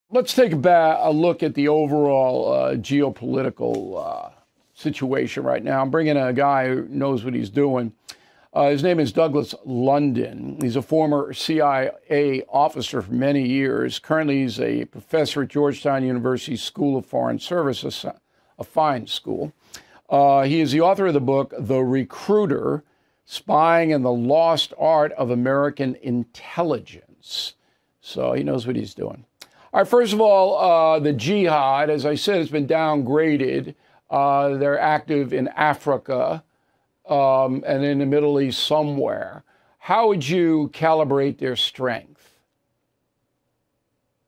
Let's take a look at the overall geopolitical situation right now. I'm bringing a guy who knows what he's doing. His name is Douglas London. He's a former CIA officer for many years. Currently, he's a professor at Georgetown University School of Foreign Service, a fine school. He is the author of the book, The Recruiter, Spying and the Lost Art of American Intelligence. So he knows what he's doing. All right, first of all, the jihad, as I said, has been downgraded. They're active in Africa and in the Middle East somewhere. How would you calibrate their strength?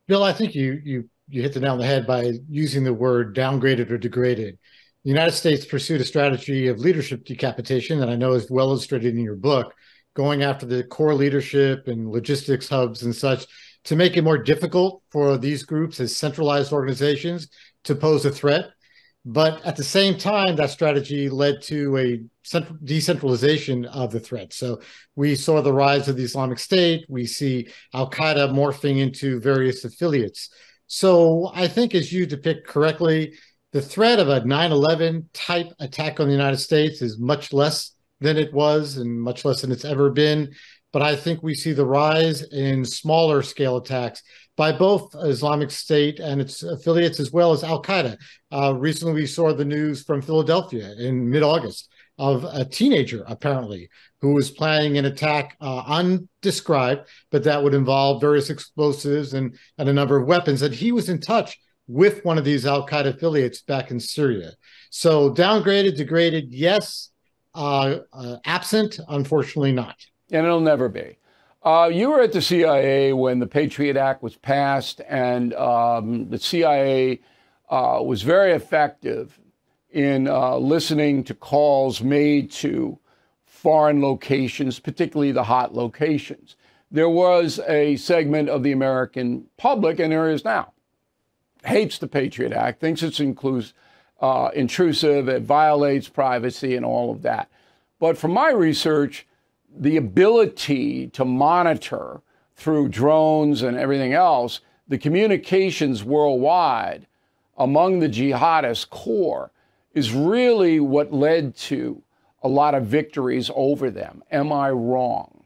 Bill, I think you hit the nail on the head by using the word downgraded or degraded. The United States pursued a strategy of leadership decapitation that I know is well illustrated in your book, going after the core leadership and logistics hubs and such to make it more difficult for these groups as centralized organizations to pose a threat. But at the same time, that strategy led to a decentralization of the threat. So we saw the rise of the Islamic State. We see Al-Qaeda morphing into various affiliates. So I think, as you depict correctly, the threat of a 9/11 type attack on the United States is much less than it was and much less than it's ever been. But I think we see the rise in smaller scale attacks by both Islamic State and its affiliates, as well as Al-Qaeda. Recently, we saw the news from Philadelphia in mid-August of a teenager, apparently, who was planning an attack undescribed, but that would involve various explosives and a number of weapons. And he was in touch with one of these Al-Qaeda affiliates back in Syria. So downgraded, degraded, yes. Absent, unfortunately not. And it'll never be. You were at the CIA when the Patriot Act was passed, and the CIA was very effective in listening to calls made to foreign locations, particularly the hot locations. There was a segment of the American public, and there is now, hates the Patriot Act, thinks it's intrusive, it violates privacy and all of that. But from my research, the ability to monitor through drones and everything else, the communications worldwide among the jihadist core is really what led to a lot of victories over them. Am I wrong?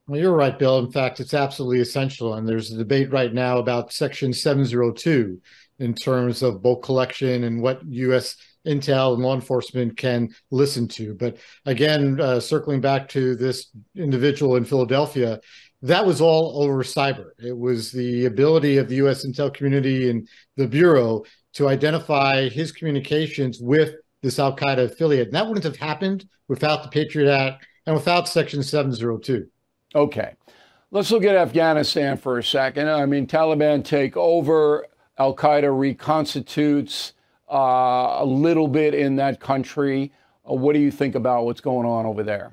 Well, you're right, Bill. In fact, it's absolutely essential. And there's a debate right now about Section 702 in terms of bulk collection and what U.S. intel and law enforcement can listen to. But again, circling back to this individual in Philadelphia, that was all over cyber. It was the ability of the U.S. intel community and the Bureau to identify his communications with this Al-Qaeda affiliate. And that wouldn't have happened without the Patriot Act and without Section 702. Okay. Let's look at Afghanistan for a second. I mean, Taliban take over, Al-Qaeda reconstitutes a little bit in that country. What do you think about what's going on over there?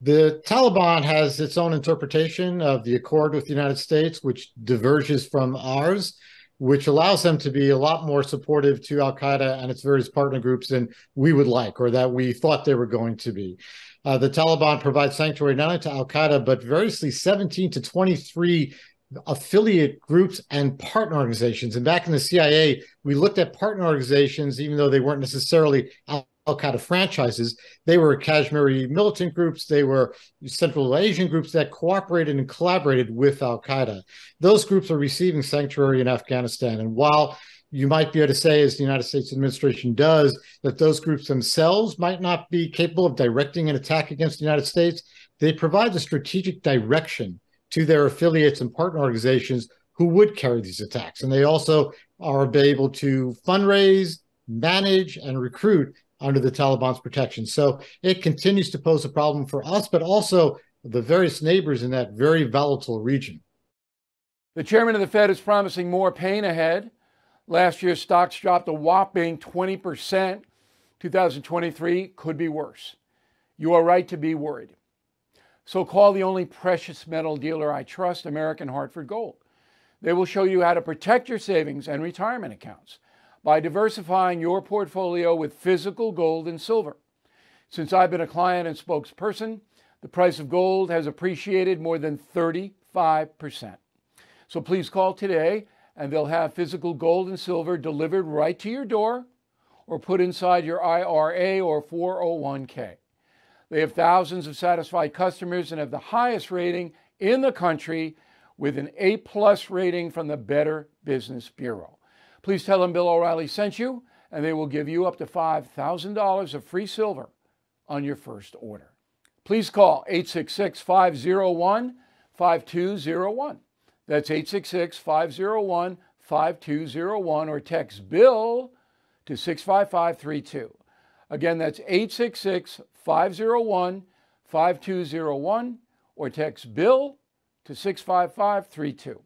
The Taliban has its own interpretation of the accord with the United States, which diverges from ours, which allows them to be a lot more supportive to Al-Qaeda and its various partner groups than we would like, or that we thought they were going to be. The Taliban provides sanctuary not only to Al-Qaeda, but variously 17 to 23 affiliate groups and partner organizations. And back in the CIA, we looked at partner organizations, even though they weren't necessarily Al-Qaeda franchises. They were Kashmiri militant groups. They were Central Asian groups that cooperated and collaborated with Al-Qaeda. Those groups are receiving sanctuary in Afghanistan. And while you might be able to say, as the United States administration does, that those groups themselves might not be capable of directing an attack against the United States, they provide the strategic direction to their affiliates and partner organizations who would carry these attacks. And they also are able to fundraise, manage, and recruit under the Taliban's protection. So it continues to pose a problem for us, but also the various neighbors in that very volatile region. The chairman of the Fed is promising more pain ahead. Last year, stocks dropped a whopping 20%. 2023 could be worse. You are right to be worried. So call the only precious metal dealer I trust, American Hartford Gold. They will show you how to protect your savings and retirement accounts by diversifying your portfolio with physical gold and silver. Since I've been a client and spokesperson, the price of gold has appreciated more than 35%. So please call today, and they'll have physical gold and silver delivered right to your door or put inside your IRA or 401k. They have thousands of satisfied customers and have the highest rating in the country with an A+ rating from the Better Business Bureau. Please tell them Bill O'Reilly sent you, and they will give you up to $5,000 of free silver on your first order. Please call 866-501-5201. That's 866-501-5201, or text BILL to 65532. Again, that's 866-501-5201, or text BILL to 65532.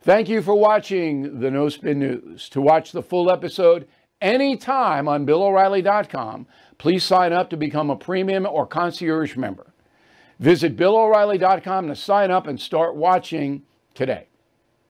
Thank you for watching the No Spin News. To watch the full episode anytime on BillO'Reilly.com, please sign up to become a premium or concierge member. Visit BillO'Reilly.com to sign up and start watching today.